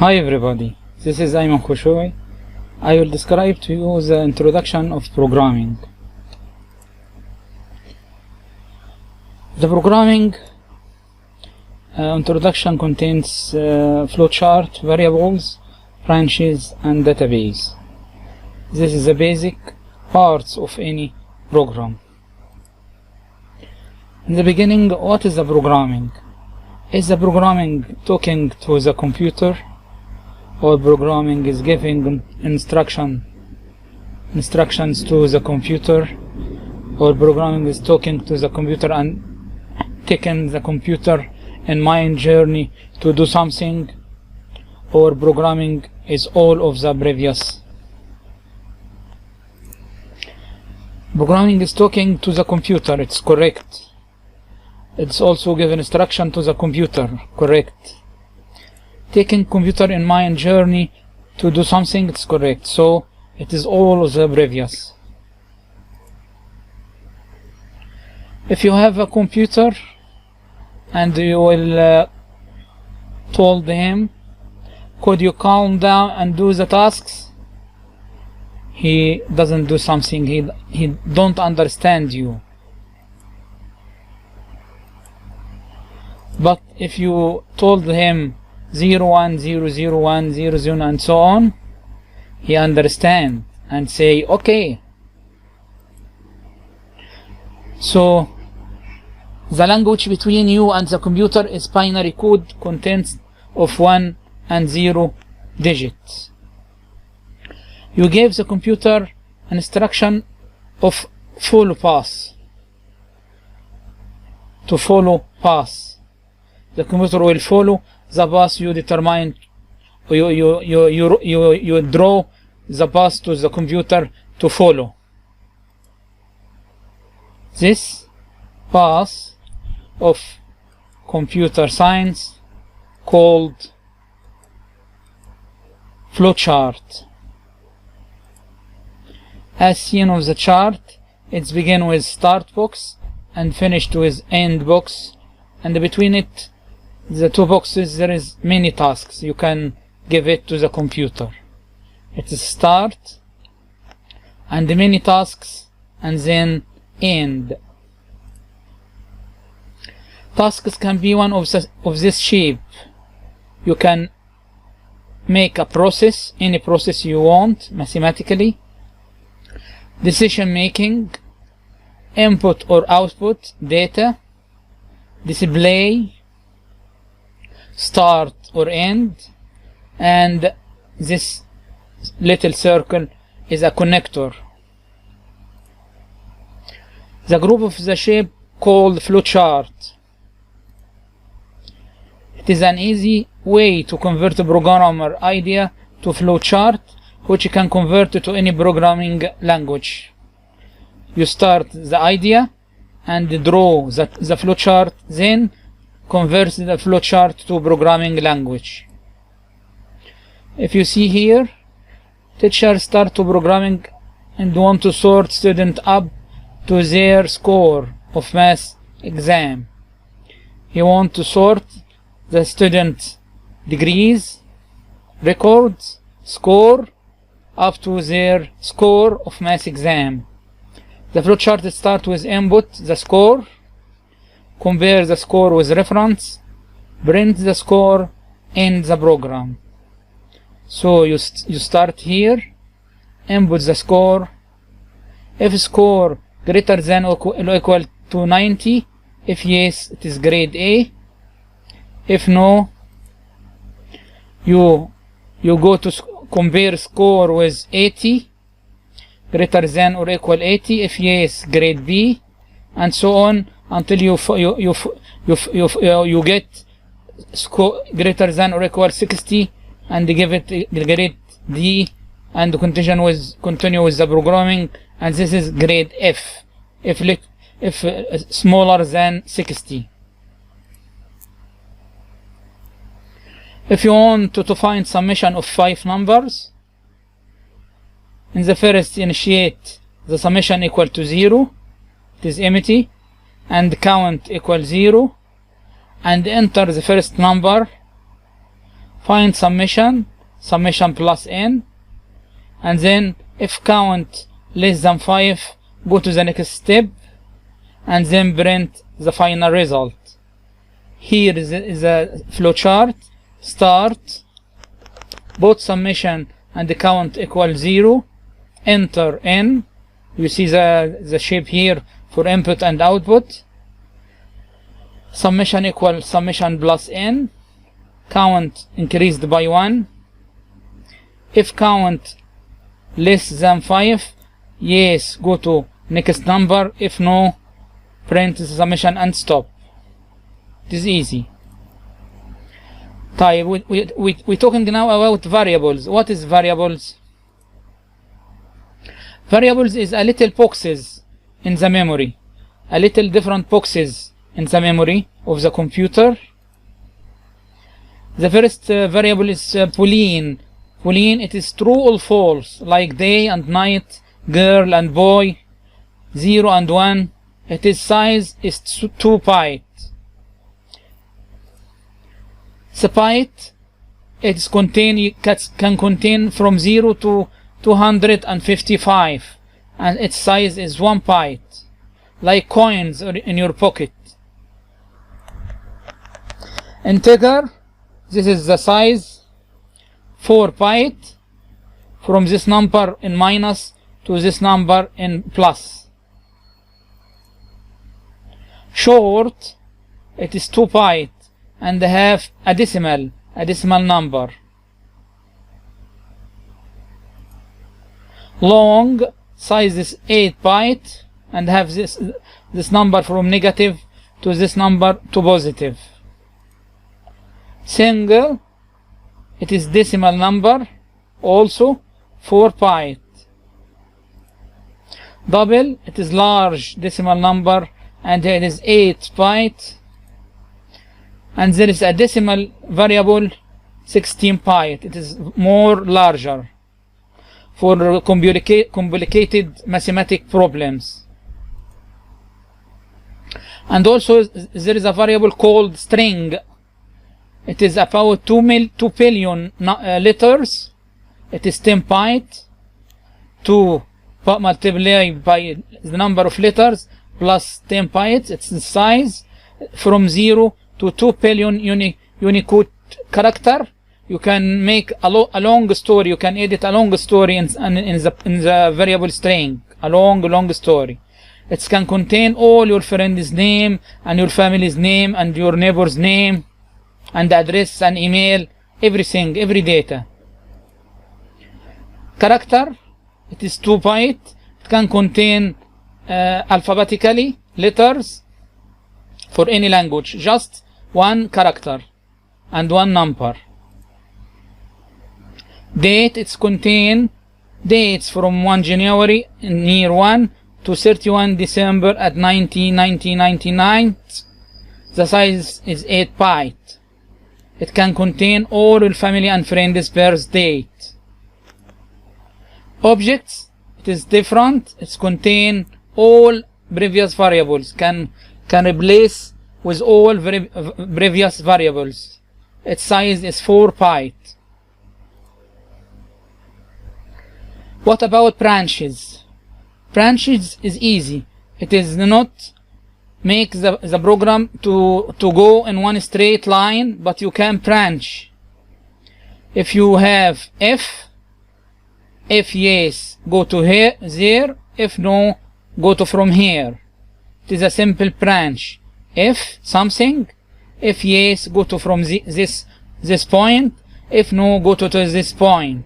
Hi everybody, this is Ayman Khoshoui. I will describe to you the introduction of programming. The programming introduction contains flowchart, variables, branches and database. This is the basic parts of any program. In the beginning, what is the programming? Is the programming talking to the computer, or programming is giving instructions to the computer, or programming is talking to the computer and taking the computer in mind journey to do something, or programming is all of the previous? Programming is talking to the computer, it's correct. It's also giving instruction to the computer, correct. Taking computer in mind journey to do something, it's correct. So it is all of the previous. If you have a computer and you will told him, could you calm down and do the tasks? He doesn't do something, he don't understand you. But if you told him 01, 001, 00 and so on, he understand and say okay. So the language between you and the computer is binary code contains of 1 and 0 digits. You gave the computer an instruction of follow path. To follow path. The computer will follow the path you determine. You draw the path to the computer to follow. This path of computer science called flowchart. As seen on the chart, it's begin with start box and finished with end box, and between it, the two boxes, there is many tasks you can give it to the computer. It is start and many tasks and then end. Tasks can be one of this shape. You can make a process, any process you want mathematically. Decision making, input or output, data, display, start or end, and this little circle is a connector. The group of the shape called flowchart. It is an easy way to convert a programmer idea to flowchart, which you can convert to any programming language. You start the idea and draw the flowchart, then convert the flowchart to programming language. If you see here, teacher start to programming and want to sort student up to their score of math exam. He want to sort the student degrees, records, score up to their score of math exam. The flowchart start with input, the score, compare the score with reference, print the score, end the program. So you start here, input the score. If score greater than or equal to 90, if yes, it is grade A. If no, you go to compare score with 80, greater than or equal 80. If yes, grade B, and so on until you get score greater than or equal 60 and give it grade D and continue with the programming, and this is grade F if smaller than 60. If you want to find summation of 5 numbers, in the first initiate the summation equal to 0, it is empty, and count equal 0, and enter the first number find summation plus n, and then if count less than 5, go to the next step, and then print the final result. Here is a flowchart. Start, both summation and the count equal 0, enter n. You see the shape here for input and output. Summation equal summation plus n, count increased by 1. If count less than 5, yes, go to next number. If no, print the summation and stop. It is easy. We're talking now about variables. What is variables? Variables is a little boxes in the memory, a little different boxes in the memory of the computer. The first variable is Boolean. Boolean, it is true or false, like day and night, girl and boy, 0 and 1. Its size is 2 byte. The byte, can contain from 0 to 255, and its size is 1 byte, like coins in your pocket. Integer, this is the size, 4 byte, from this number in minus to this number in plus. Short, it is 2 byte and have a decimal number. Long, size is 8 byte and have this number from negative to this number to positive. Single, it is decimal number, also 4 byte. Double, it is large decimal number and it is 8 byte. And there is a decimal variable 16 byte. It is more larger for complicated mathematical problems. And also there is a variable called string. It is about 2 billion letters. It is 10 byte. 2 multiplied by the number of letters plus 10 bytes. It's the size from 0 to 2 billion Unicode character. You can make a long story. You can edit a long story in the variable string. A long story. It can contain all your friend's name and your family's name and your neighbor's name and address and email, everything, every data. Character, it is 2 byte. It can contain alphabetically letters for any language, just 1 character and 1 number. Date, it's contain dates from 1 January in year 1 to 31 December at 1999. The size is 8 byte. It can contain all your family and friends' birth date. Objects, it is different. It's contain all previous variables. Can replace with all previous variables. Its size is 4 byte. What about branches? Branches is easy. It is not make the program to go in one straight line, but you can branch. If you have if yes, go to here, there. If no, go to from here. It is a simple branch. If something, if yes, go to from this point. If no, go to this point.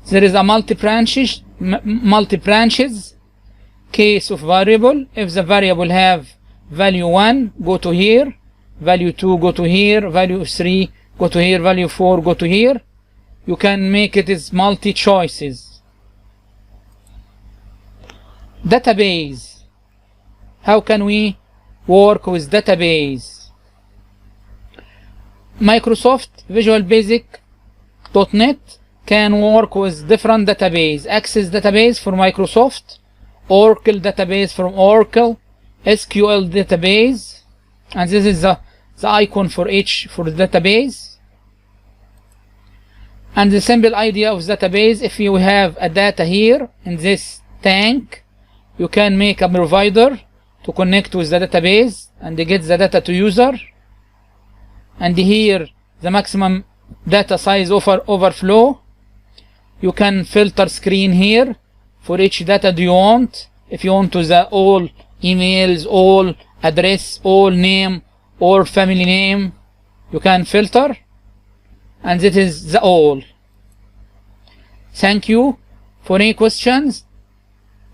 There is a multi branches case of variable. If the variable have value 1, go to here. Value 2, go to here. Value 3, go to here. Value 4, go to here. You can make it as multi choices. Database. How can we work with database? Microsoft Visual Basic .NET can work with different database. Access database for Microsoft, Oracle database from Oracle, SQL database, and this is the the icon for each for the database. And the simple idea of database, if you have a data here in this tank, you can make a provider to connect with the database and get the data to user. And here the maximum data size overflow. You can filter screen here for each data do you want. If you want to the all emails, all address, all name, or family name, you can filter. And that is the all. Thank you. For any questions,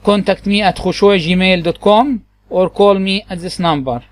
contact me at khushoy@gmail.com or call me at this number.